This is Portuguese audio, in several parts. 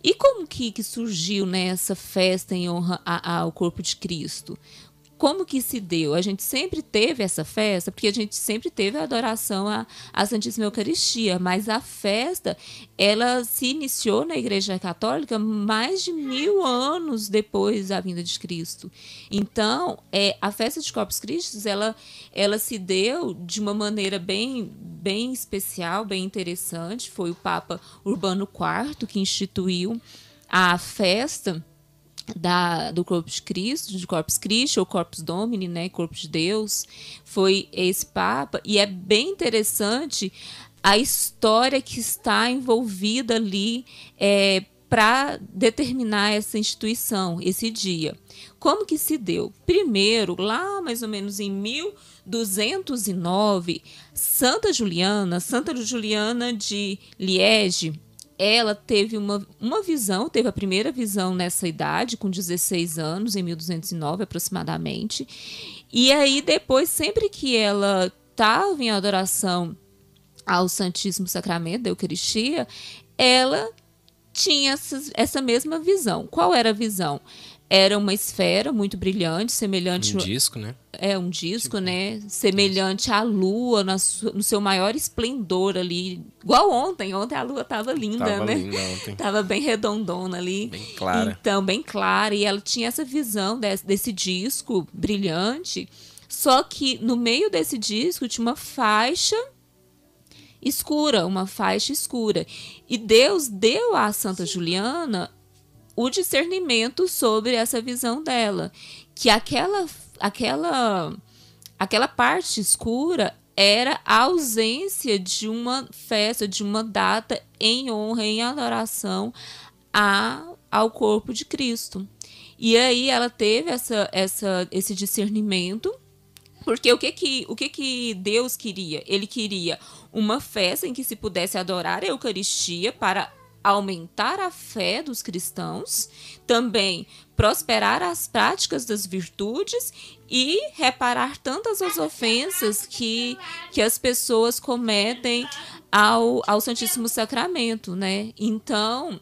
E como que surgiu, né, essa festa em honra ao corpo de Cristo? Como que se deu? A gente sempre teve essa festa, porque a gente sempre teve a adoração à Santíssima Eucaristia, mas a festa, ela se iniciou na Igreja Católica mais de 1000 anos depois da vinda de Cristo. Então, a festa de Corpus Christi, ela se deu de uma maneira bem especial, bem interessante. Foi o Papa Urbano IV que instituiu a festa do corpo de Cristo, de Corpus Christi, ou Corpus Domini, né, corpo de Deus, foi esse Papa, e é bem interessante a história que está envolvida ali para determinar essa instituição, esse dia. Como que se deu? Primeiro, lá mais ou menos em 1209, Santa Juliana de Liege, ela teve uma visão, teve a primeira visão nessa idade, com 16 anos, em 1209 aproximadamente. E aí depois, sempre que ela estava em adoração ao Santíssimo Sacramento da Eucaristia, ela tinha essa mesma visão. Qual era a visão? Era uma esfera muito brilhante, semelhante... Um disco, né? Um disco, tipo, né? Semelhante à lua, no seu maior esplendor ali. Igual ontem. Ontem a lua estava linda, né? Linda ontem. Tava bem redondona ali. Bem clara. Então, bem clara. E ela tinha essa visão desse disco brilhante. Só que no meio desse disco tinha uma faixa escura. E Deus deu à Santa Juliana o discernimento sobre essa visão dela, que aquela parte escura era a ausência de uma festa, de uma data em honra, em adoração ao corpo de Cristo. E aí ela teve esse discernimento, porque o que Deus queria? Ele queria uma festa em que se pudesse adorar a Eucaristia para aumentar a fé dos cristãos, também prosperar as práticas das virtudes e reparar tantas as ofensas que as pessoas cometem ao Santíssimo Sacramento, né? Então,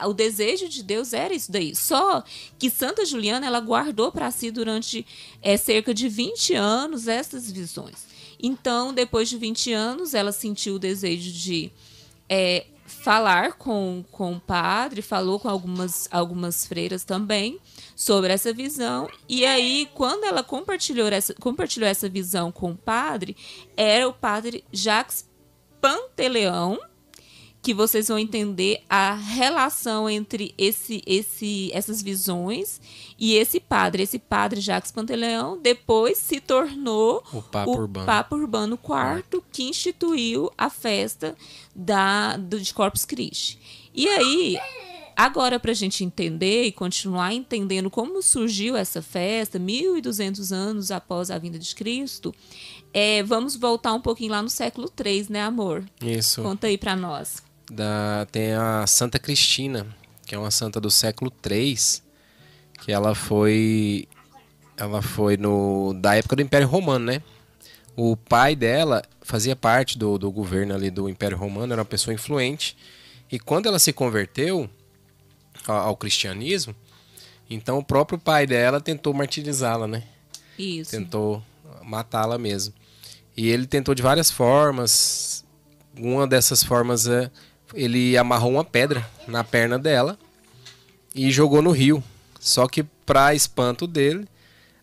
o desejo de Deus era isso daí. Só que Santa Juliana, ela guardou para si durante cerca de 20 anos essas visões. Então, depois de 20 anos, ela sentiu o desejo de falar com o padre, falou com algumas freiras também sobre essa visão. E aí, quando ela compartilhou essa visão com o padre, era o padre Jacques Pantaleão, que vocês vão entender a relação entre essas visões e esse padre. Esse padre Jacques Pantaleão depois se tornou o Papa Urbano IV, que instituiu a festa de Corpus Christi. E aí, agora, para a gente entender e continuar entendendo como surgiu essa festa, 1200 anos após a vinda de Cristo, vamos voltar um pouquinho lá no século III, né, amor? Isso. Conta aí para nós. Tem a Santa Cristina, que é uma santa do século III, que ela foi da época do Império Romano, né? O pai dela fazia parte do governo ali do Império Romano, era uma pessoa influente, e quando ela se converteu ao cristianismo, então o próprio pai dela tentou martirizá-la, né? Isso. Tentou matá-la mesmo. E ele tentou de várias formas. Uma dessas formas ele amarrou uma pedra na perna dela e jogou no rio. Só que, para espanto dele,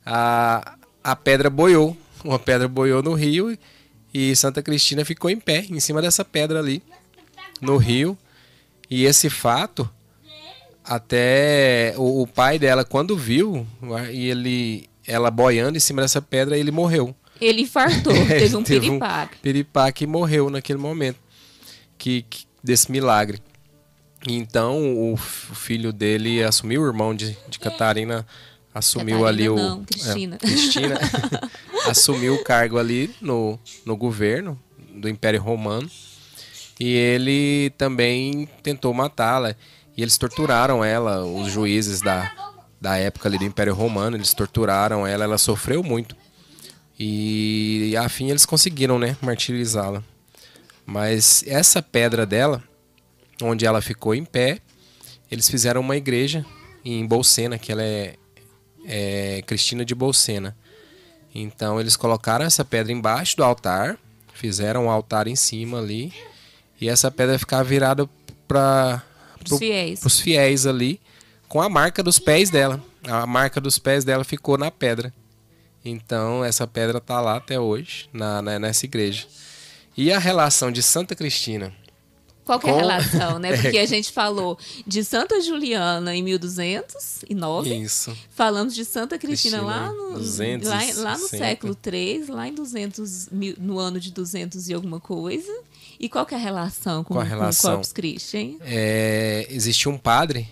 a pedra boiou. Uma pedra boiou no rio e Santa Cristina ficou em pé, em cima dessa pedra ali, no rio. E esse fato, até o pai dela, quando viu ela boiando em cima dessa pedra, ele morreu. Ele infartou, teve um piripaque. Piripaque e morreu naquele momento desse milagre. Então o filho dele assumiu, o irmão de Catarina assumiu Cristina. Cristina assumiu o cargo ali no governo do Império Romano, e ele também tentou matá-la, e eles torturaram ela, os juízes da época ali do Império Romano, eles torturaram ela sofreu muito, e afim eles conseguiram, né, martirizá-la. Mas essa pedra dela, onde ela ficou em pé, eles fizeram uma igreja em Bolsena, que ela é Cristina de Bolsena. Então eles colocaram essa pedra embaixo do altar, fizeram um altar em cima ali, e essa pedra ficava virada para os fiéis ali, com a marca dos pés dela. A marca dos pés dela ficou na pedra. Então essa pedra está lá até hoje, nessa igreja. E a relação de Santa Cristina... Qual que é a relação, né? Porque a gente falou de Santa Juliana em 1209. Isso. Falamos de Santa Cristina lá no 200, lá no século III, lá em 200, no ano de 200 e alguma coisa. E qual que é a relação com o Corpus Christi, hein? Existia um padre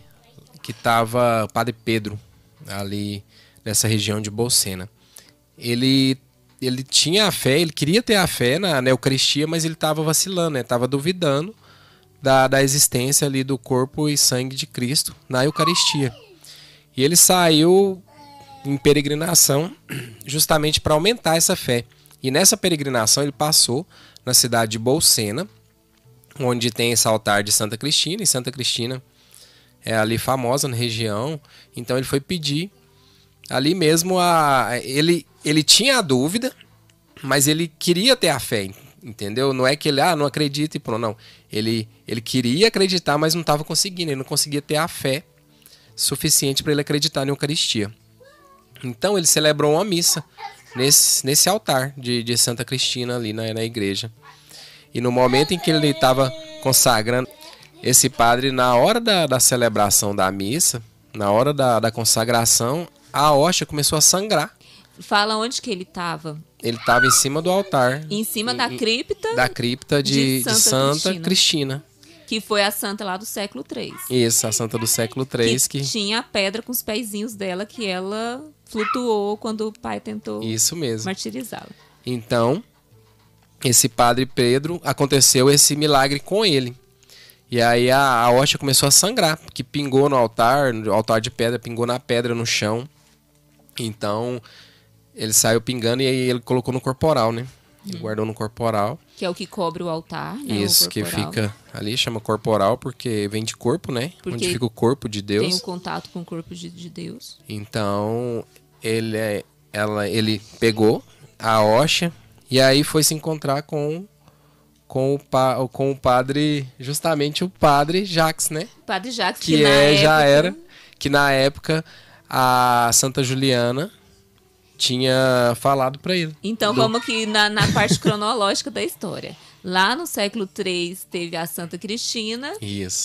que estava, Padre Pedro, ali nessa região de Bolsena. Ele tinha a fé, ele queria ter a fé na Eucaristia, mas ele estava vacilando, estava duvidando da existência ali do corpo e sangue de Cristo na Eucaristia. E ele saiu em peregrinação justamente para aumentar essa fé. E nessa peregrinação ele passou na cidade de Bolsena, onde tem esse altar de Santa Cristina, e Santa Cristina é ali famosa na região. Então ele foi pedir ali mesmo ele tinha a dúvida, mas ele queria ter a fé, entendeu? Não é que ele não acredita e pronto, não. Ele queria acreditar, mas não estava conseguindo, ele não conseguia ter a fé suficiente para ele acreditar na Eucaristia. Então ele celebrou uma missa nesse altar de Santa Cristina ali na igreja. E no momento em que ele estava consagrando, esse padre, na hora da celebração da missa, na hora da consagração, a hóstia começou a sangrar. Fala onde que ele estava. Ele estava em cima do altar. Em cima da cripta. Da cripta de Santa Cristina. Que foi a santa lá do século III. Isso, a santa do século III. Que tinha a pedra com os pezinhos dela que ela flutuou quando o pai tentou martirizá-la. Então, esse Padre Pedro, aconteceu esse milagre com ele. E aí a hóstia começou a sangrar, que pingou no altar de pedra, pingou na pedra, no chão. Então, ele saiu pingando e aí ele colocou no corporal, né? Ele guardou no corporal. Que é o que cobre o altar, né? Isso, que fica ali, chama corporal, porque vem de corpo, né? Porque onde fica o corpo de Deus. Tem o contato com o corpo de Deus. Então, ele pegou a hóstia e aí foi se encontrar com o padre, justamente o padre Jacques, né? Padre Jacques, que na época a Santa Juliana tinha falado para ele. Então vamos aqui na parte cronológica da história. Lá no século III teve a Santa Cristina,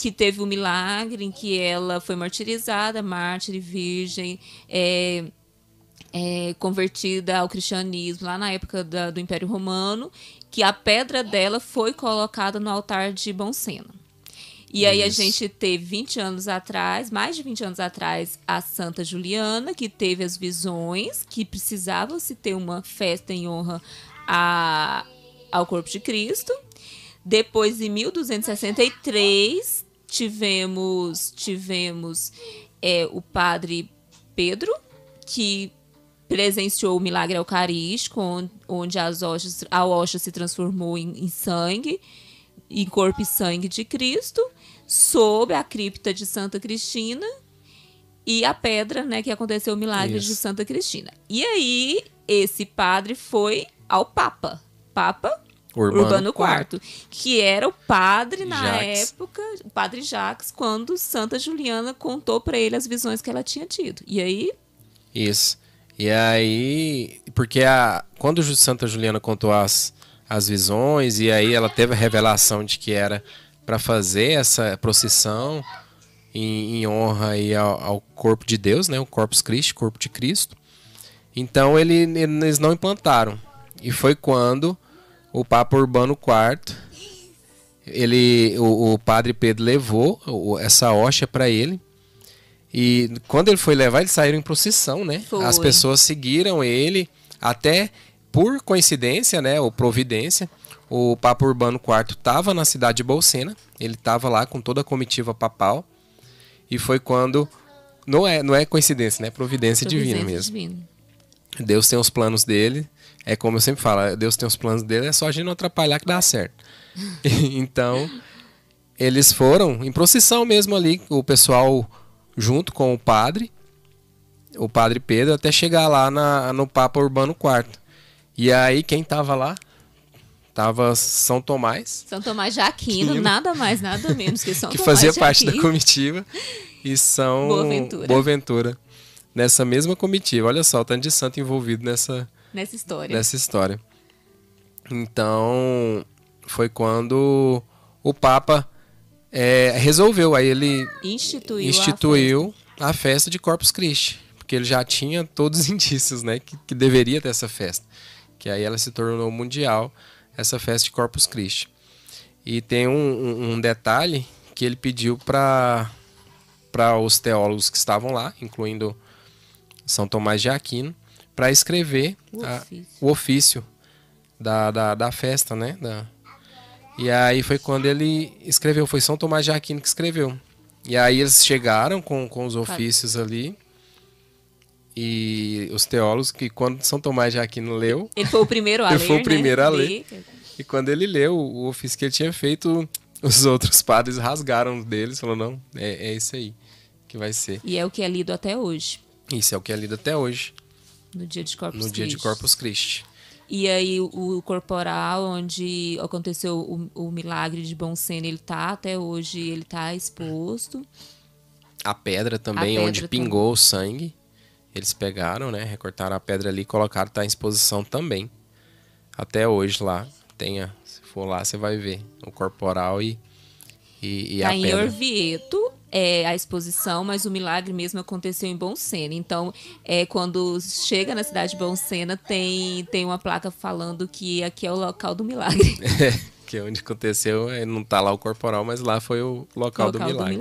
que teve um milagre em que ela foi martirizada, mártir e virgem, convertida ao cristianismo lá na época do Império Romano, que a pedra dela foi colocada no altar de Bolsena. E aí a gente teve 20 anos atrás, mais de 20 anos atrás, a Santa Juliana, que teve as visões, que precisava se ter uma festa em honra ao corpo de Cristo. Depois, em 1263, tivemos o Padre Pedro, que presenciou o milagre eucarístico, onde a hóstia se transformou em sangue, em corpo e sangue de Cristo, sob a cripta de Santa Cristina e a pedra, né, que aconteceu o milagre de Santa Cristina. E aí, esse padre foi ao Papa Urbano IV, que era o padre na época, o padre Jacques, quando Santa Juliana contou para ele as visões que ela tinha tido. E aí? Isso. E aí, porque quando Santa Juliana contou as visões, e aí ela teve a revelação de que era para fazer essa procissão em honra aí ao corpo de Deus, né, o Corpus Christi, corpo de Cristo. Então eles não implantaram. E foi quando o Papa Urbano IV, o Padre Pedro levou essa hóstia para ele. E quando ele foi levar, eles saíram em procissão, né? As pessoas seguiram ele, até por coincidência, né, ou providência, o Papa Urbano IV estava na cidade de Bolsena, ele estava lá com toda a comitiva papal, e foi quando, não é coincidência, né, providência divina mesmo. Deus tem os planos dele, é como eu sempre falo, Deus tem os planos dele, é só a gente não atrapalhar que dá certo. Então, eles foram em procissão mesmo ali, o pessoal junto com o padre Pedro, até chegar lá no Papa Urbano IV. E aí quem tava lá? Tava São Tomás. São Tomás de Aquino, nada mais, nada menos que São que Tomás fazia de parte Aquino. da comitiva. E São Boaventura. Nessa mesma comitiva. Olha só, o tanto de santo envolvido nessa história. Então, foi quando o Papa resolveu. Aí ele instituiu a festa de Corpus Christi. Porque ele já tinha todos os indícios, né, que deveria ter essa festa. Que aí ela se tornou mundial, essa festa de Corpus Christi. E tem um detalhe que ele pediu para os teólogos que estavam lá, incluindo São Tomás de Aquino, para escrever o ofício da festa, né? E aí foi quando ele escreveu, foi São Tomás de Aquino que escreveu. E aí eles chegaram com os ofícios ali. E os teólogos, que quando São Tomás de Aquino leu... Ele foi o primeiro a ler, foi o primeiro a ler. E quando ele leu o ofício que ele tinha feito, os outros padres rasgaram deles. Falaram, não, é isso aí que vai ser. E é o que é lido até hoje. Isso, é o que é lido até hoje. No dia de Corpus Christi. Dia de Corpus Christi. E aí o corporal, onde aconteceu o milagre de Bom Sena, ele tá até hoje, ele tá exposto. A pedra também, onde pingou o sangue. Eles pegaram, né, recortaram a pedra ali e colocaram, tá em exposição também. Até hoje lá. Se for lá, você vai ver o corporal e a pedra. Em Orvieto a exposição, mas o milagre mesmo aconteceu em Bom Sena. Então, quando chega na cidade de Bom Sena, tem uma placa falando que aqui é o local do milagre. Que é onde aconteceu, não tá lá o corporal, mas lá foi o local do milagre.